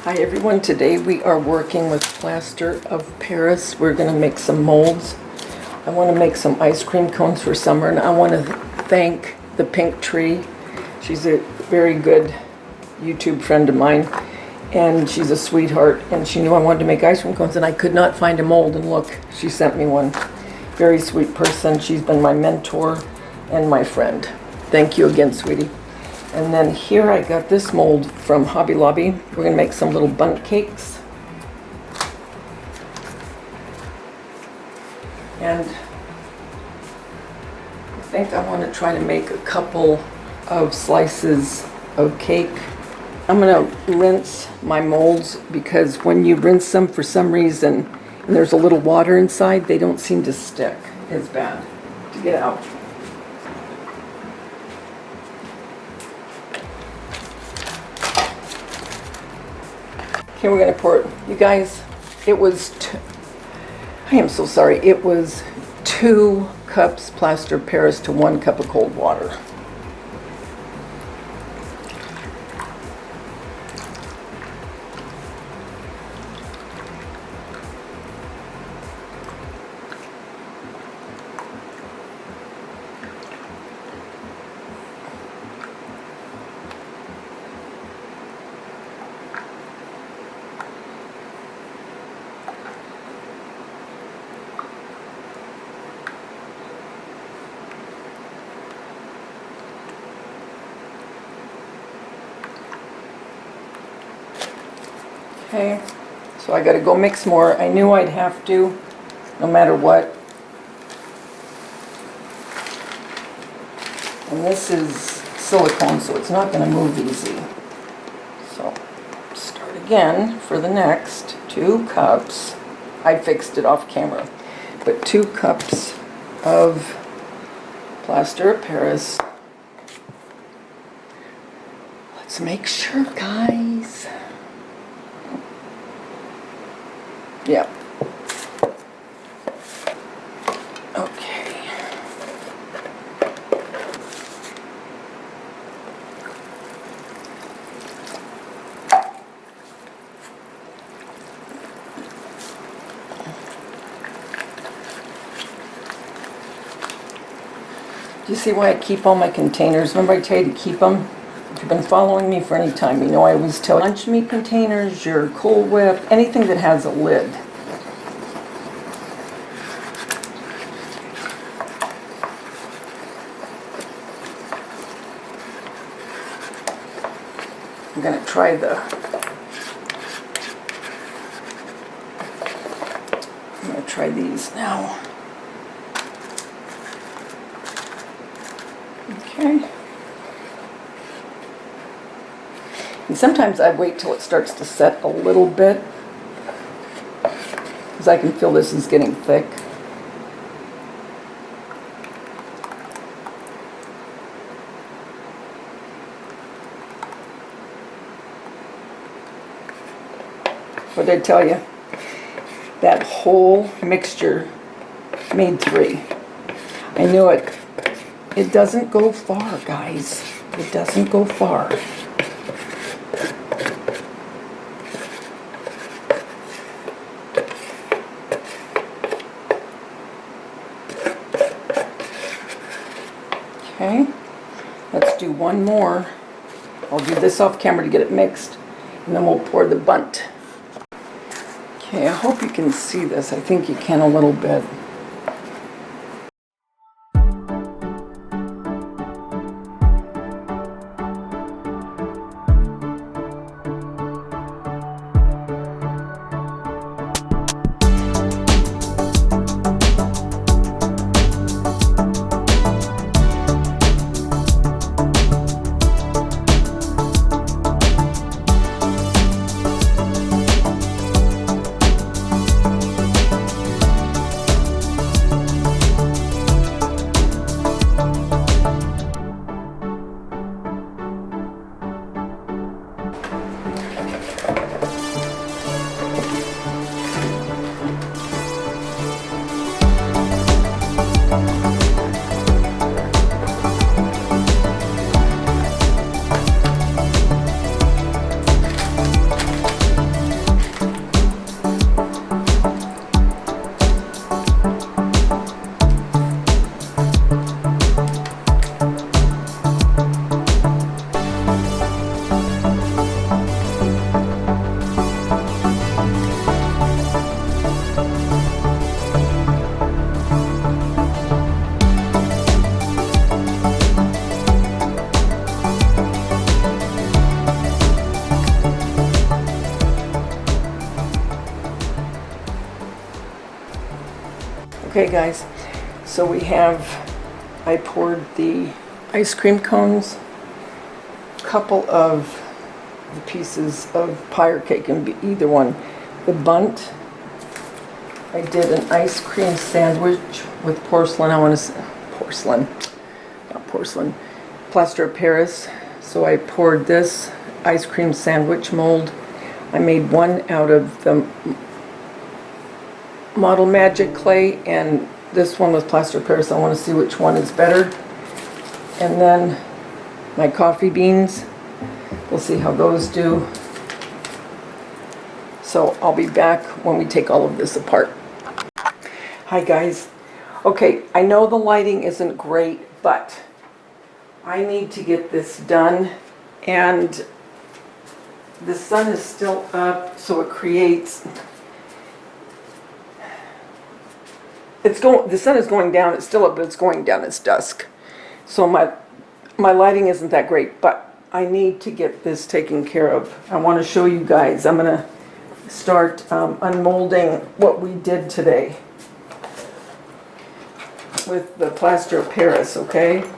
Hi everyone, today we are working with Plaster of Paris. We're going to make some molds. I want to make some ice cream cones for summer, and I want to thank the Pink Tree. She's a very good YouTube friend of mine, and she's a sweetheart, and she knew I wanted to make ice cream cones, and I could not find a mold, and look, she sent me one. Very sweet person. She's been my mentor and my friend. Thank you again, sweetie. And then here I got this mold from Hobby Lobby. We're going to make some little bundt cakes. And I think I want to try to make a couple of slices of cake. I'm going to rinse my molds because when you rinse them for some reason and there's a little water inside, they don't seem to stick as bad to get out. Okay, we're going to pour it. You guys, it was, I am so sorry, it was 2 cups Plaster of Paris to 1 cup of cold water. Okay, so I gotta go mix more. I knew I'd have to, no matter what. And this is silicone, so it's not gonna move easy. So, start again for the next 2 cups. I fixed it off camera, but 2 cups of Plaster of Paris. Let's make sure, guys. Yeah. Okay. Do you see why I keep all my containers? Remember I tell you to keep them? If you've been following me for any time, you know I always tell you, lunch meat containers, your Cool Whip, anything that has a lid. I'm going to try these now. Okay. And sometimes I wait till it starts to set a little bit, because I can feel this is getting thick. What did I tell you? That whole mixture made 3. I knew it. It doesn't go far, guys. It doesn't go far. Okay, let's do one more. I'll do this off camera to get it mixed, and then we'll pour the bundt. Okay, I hope you can see this. I think you can a little bit. Okay guys, so I poured the ice cream cones, a couple of the pieces of pie or cake, and either one. The bundt, I did an ice cream sandwich with porcelain, plaster of Paris. So I poured this ice cream sandwich mold. I made one out of the Model Magic clay, and this one was plaster of Paris. I want to see which one is better. And then my coffee beans, we'll see how those do. So I'll be back when we take all of this apart. Hi guys. Okay, I know the lighting isn't great, but I need to get this done, and the sun is still up, so it creates, the sun is going down, it's still up, but it's going down, it's dusk. So my lighting isn't that great, but I need to get this taken care of. I want to show you guys. I'm going to start unmolding what we did today with the plaster of Paris, okay?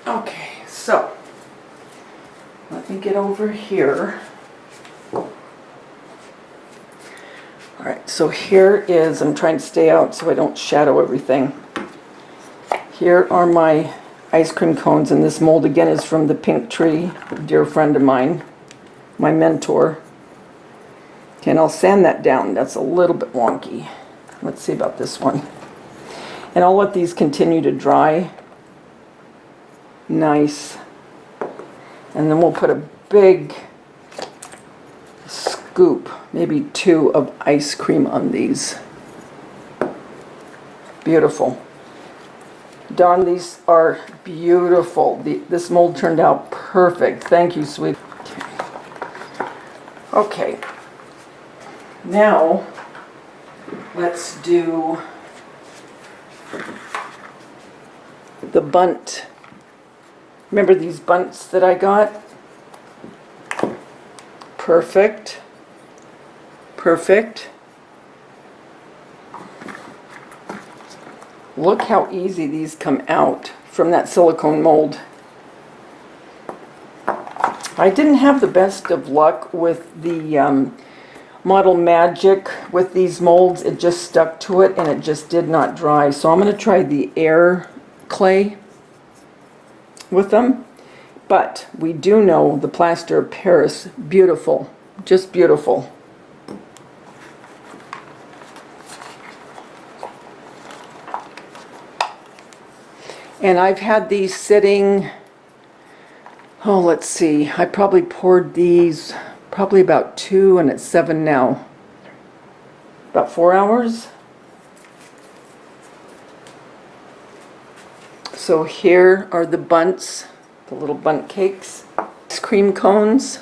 Okay, so let me get over here. Alright, so here is, I'm trying to stay out so I don't shadow everything. Here are my ice cream cones, and this mold again is from the Pink Tree, a dear friend of mine, my mentor. And I'll sand that down, that's a little bit wonky. Let's see about this one. And I'll let these continue to dry. Nice. And then we'll put a big scoop, maybe 2 of ice cream on these. Beautiful. Dawn, these are beautiful. This mold turned out perfect. Thank you, sweet. Okay. Now, let's do the bundt. Remember these bundts that I got? Perfect. Perfect. Look how easy these come out from that silicone mold. I didn't have the best of luck with the Model Magic with these molds. It just stuck to it and it just did not dry. So I'm going to try the air clay with them. But we do know the plaster of Paris, beautiful, just beautiful. And I've had these sitting, oh, let's see, I probably poured these probably about 2, and it's 7 now. About 4 hours. So here are the bundts, the little bundt cakes, ice cream cones.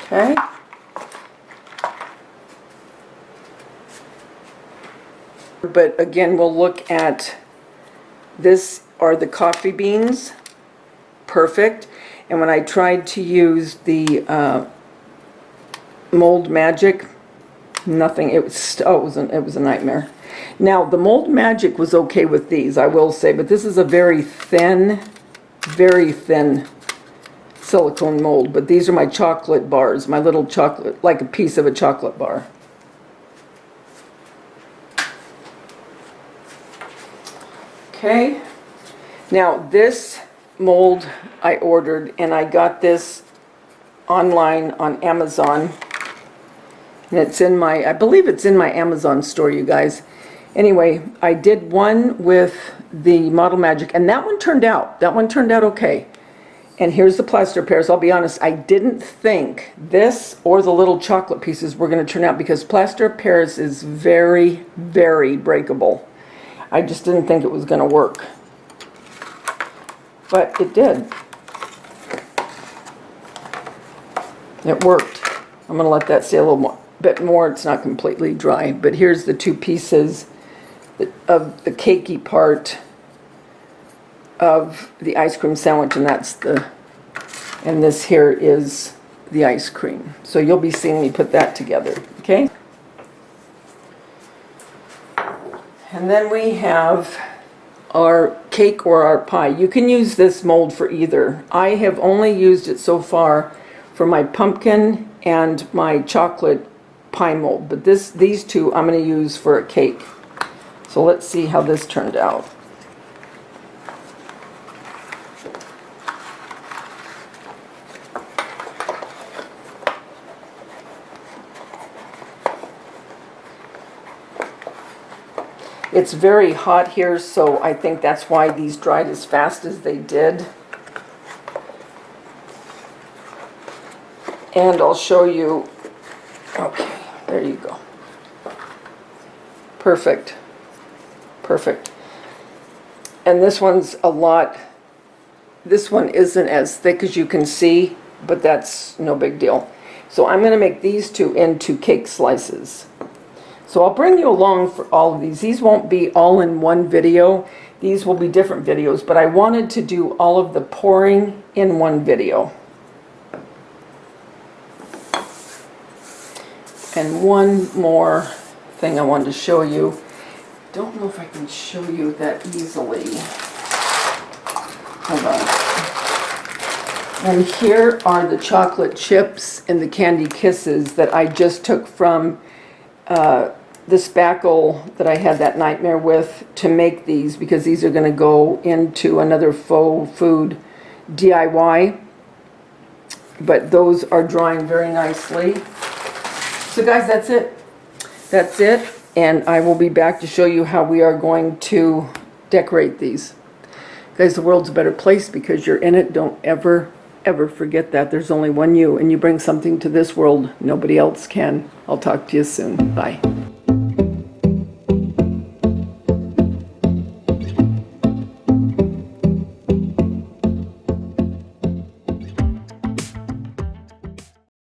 Okay. But again, we'll look at this are the coffee beans. Perfect. And when I tried to use the Mold Magic, nothing. It was a nightmare. Now the Mold Magic was okay with these, I will say, but this is a very thin silicone mold. But these are my chocolate bars, my little chocolate, like a piece of a chocolate bar. Okay, now this mold I ordered, and I got this online on Amazon, and it's in my, I believe it's in my Amazon store, you guys. Anyway, I did one with the Model Magic, and that one turned out okay. And here's the plaster of Paris. I'll be honest, I didn't think this or the little chocolate pieces were going to turn out, because plaster of Paris is very, very breakable. I just didn't think it was going to work. But it did. It worked. I'm going to let that stay a little bit more. It's not completely dry. But here's the 2 pieces of the cakey part of the ice cream sandwich, and and this here is the ice cream. So you'll be seeing me put that together, okay? And then we have our cake or our pie. You can use this mold for either. I have only used it so far for my pumpkin and my chocolate pie mold, but these two I'm going to use for a cake. So let's see how this turned out. It's very hot here, so I think that's why these dried as fast as they did. And I'll show you. Okay, there you go. Perfect. Perfect. And this one's this one isn't as thick as you can see, but that's no big deal. So I'm going to make these two into cake slices. So I'll bring you along for all of these. These won't be all in one video. These will be different videos, but I wanted to do all of the pouring in one video. And one more thing I wanted to show you. Don't know if I can show you that easily. Hold on. And here are the chocolate chips and the candy kisses that I just took from the spackle that I had that nightmare with to make these, because these are going to go into another faux food DIY. But those are drying very nicely. So guys, that's it. That's it. And I will be back to show you how we are going to decorate these. Guys, the world's a better place because you're in it. Don't ever, ever forget that. There's only one you, and you bring something to this world nobody else can. I'll talk to you soon. Bye.